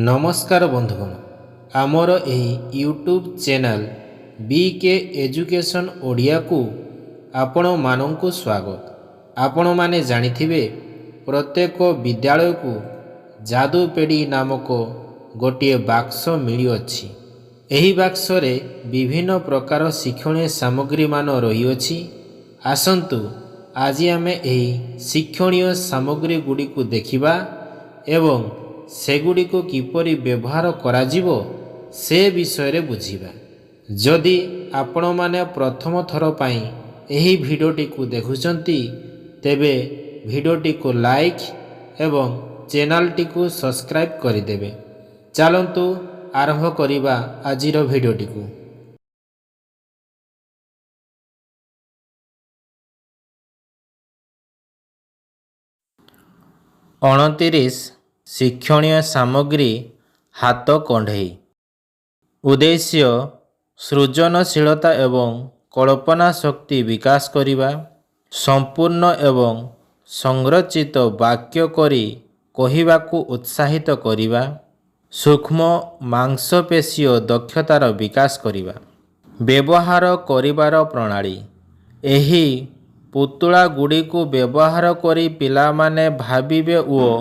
नमस्कार बंधुगण आमर एही YouTube channel BK education Odia को आपण मानंकु स्वागत। आपण माने जानिथिबे प्रत्येक विद्यालय को जादू पेड़ी नामक गोटे बाक्स मिली अछि। एही बाक्स रे विभिन्न प्रकार शिक्षणीय सामग्री मान रही अछि। आसंतु आज आमे एही शिक्षणीय सामग्री गुडी को देखिबा एवं सेगुड़ी को किपरि व्यवहार कराजिवो से विषय रे बुझिबा। जदि आपण माने प्रथम थर पई एही भिडियोटी को देखुचंती तेबे भिडियोटी को लाइक एवं चैनलटी को सब्सक्राइब करिदेबे। चलंतु आरंभ करिबा आजिर भिडियोटी को। 29 शिक्षणीय सामग्री हाथ कंढेई। उद्देश्य सृजनशीलता एवं कल्पना शक्ति विकास करिबा, संपूर्ण एवं संरचित वाक्य करी कहिबाकू उत्साहित करिबा, सूक्ष्म मांसपेशीय दक्षतार विकास करिबा। व्यवहार करिबार प्रणाली। एही पुतुला गुडी को व्यवहार करी पिला माने भाबिबे ओ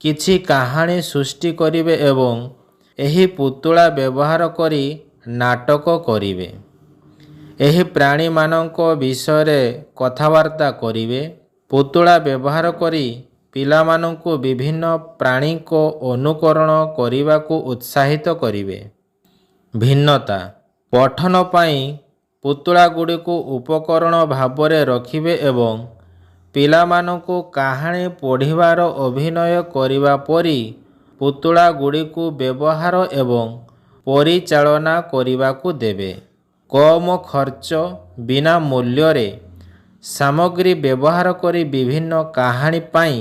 किछि कहानी सृष्टि करिवे एवं एही पुतुला व्यवहार करी नाटक करिवे। एही प्राणी मानक विषय कथबार्ता करिवे। पुतुला व्यवहार करी पिला मानकु विभिन्न प्राणी को अनुकरण करिबाकू उत्साहित करिवे। भिन्नता। पठन पाई पुतुला गुडी को उपकरण भाबरे रखिवे एवं पिला मानकु कहानी पढ़िबार अभिनय करिबा परी पुतुला गुडी को व्यवहार एवं परिचालना करिबाकू देबे। कम खर्च बिना मूल्य रे सामग्री व्यवहार करी विभिन्न कहानी पाई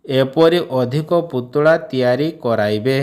एपरी अधिक पुतुला तैयारी कराइबे।